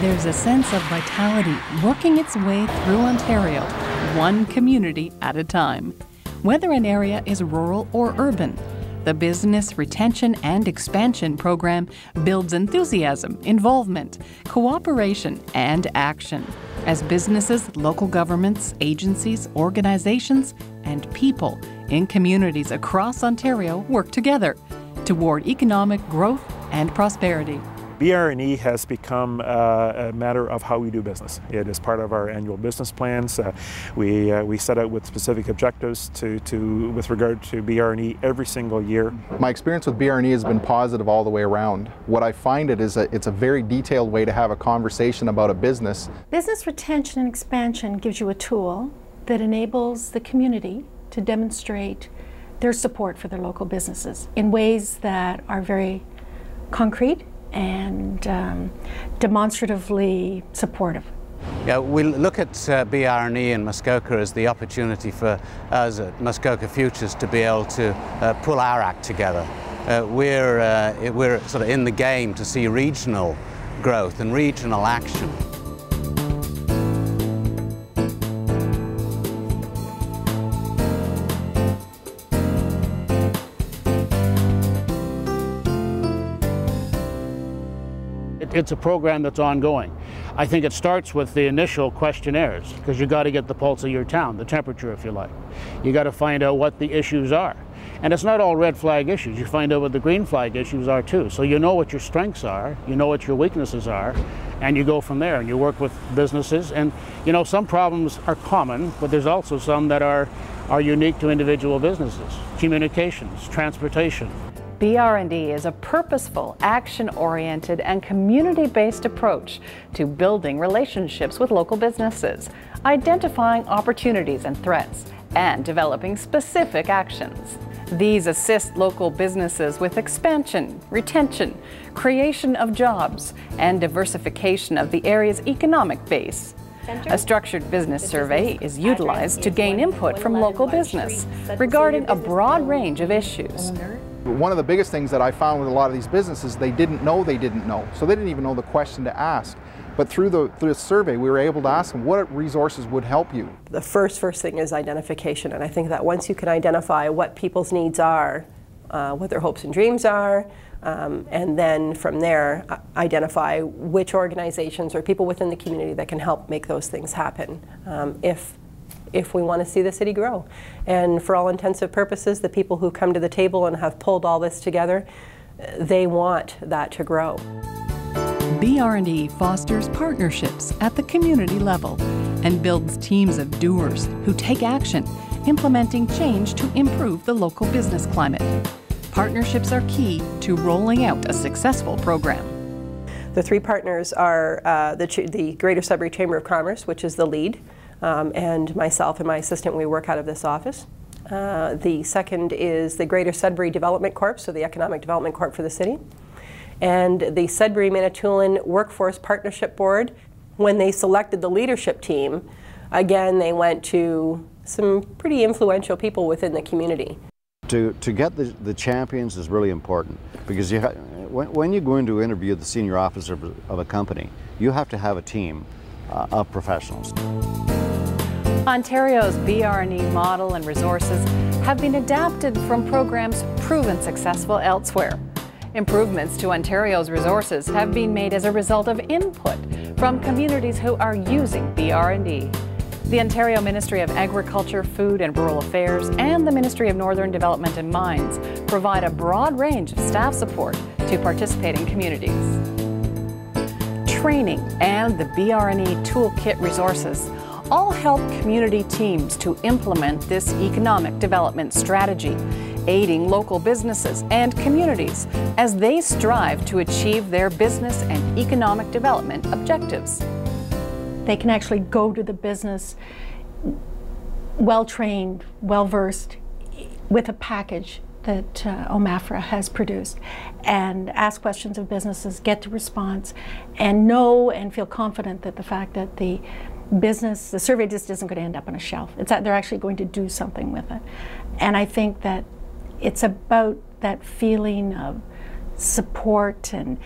There's a sense of vitality working its way through Ontario, one community at a time. Whether an area is rural or urban, the Business Retention and Expansion Program builds enthusiasm, involvement, cooperation, and action as businesses, local governments, agencies, organizations, and people in communities across Ontario work together toward economic growth and prosperity. BR&E has become a matter of how we do business. It is part of our annual business plans. We set out with specific objectives with regard to BR&E every single year. My experience with BR&E has been positive all the way around. What I find it's a very detailed way to have a conversation about a business. Business retention and expansion gives you a tool that enables the community to demonstrate their support for their local businesses in ways that are very concrete and demonstratively supportive. Yeah, we look at BR&E and Muskoka as the opportunity for us at Muskoka Futures to be able to pull our act together. We're sort of in the game to see regional growth and regional action. It's a program that's ongoing. I think it starts with the initial questionnaires, because you got to get the pulse of your town, the temperature if you like. You got to find out what the issues are. And it's not all red flag issues. You find out what the green flag issues are too. So you know what your strengths are, you know what your weaknesses are, and you go from there and you work with businesses. And you know, some problems are common, but there's also some that are unique to individual businesses. Communications, transportation. BR&E is a purposeful, action-oriented, and community-based approach to building relationships with local businesses, identifying opportunities and threats, and developing specific actions. These assist local businesses with expansion, retention, creation of jobs, and diversification of the area's economic base. A structured business survey is utilized to gain input from local business regarding a broad range of issues. One of the biggest things that I found with a lot of these businesses, they didn't know. So they didn't even know the question to ask. But through the survey, we were able to ask them what resources would help you. The first thing is identification, and I think that once you can identify what people's needs are, what their hopes and dreams are, and then from there identify which organizations or people within the community that can help make those things happen if we want to see the city grow. And for all intensive purposes, the people who come to the table and have pulled all this together, they want that to grow. BR&E fosters partnerships at the community level and builds teams of doers who take action, implementing change to improve the local business climate. Partnerships are key to rolling out a successful program. The three partners are the Greater Sudbury Chamber of Commerce, which is the lead, and myself and my assistant, we work out of this office. The second is the Greater Sudbury Development Corp, so the Economic Development Corp for the city. And the Sudbury Manitoulin Workforce Partnership Board, when they selected the leadership team, again, they went to some pretty influential people within the community. To get the champions is really important, because when you go in to interview the senior officer of a company, you have to have a team of professionals. Ontario's BR&E model and resources have been adapted from programs proven successful elsewhere. Improvements to Ontario's resources have been made as a result of input from communities who are using BR&E. The Ontario Ministry of Agriculture, Food and Rural Affairs and the Ministry of Northern Development and Mines provide a broad range of staff support to participating communities. Training and the BR&E Toolkit resources all help community teams to implement this economic development strategy, aiding local businesses and communities as they strive to achieve their business and economic development objectives. They can actually go to the business well-trained, well-versed, with a package that OMAFRA has produced, and ask questions of businesses, get the response, and know and feel confident that the fact that the survey just isn't going to end up on a shelf. It's that they're actually going to do something with it. And I think that it's about that feeling of support and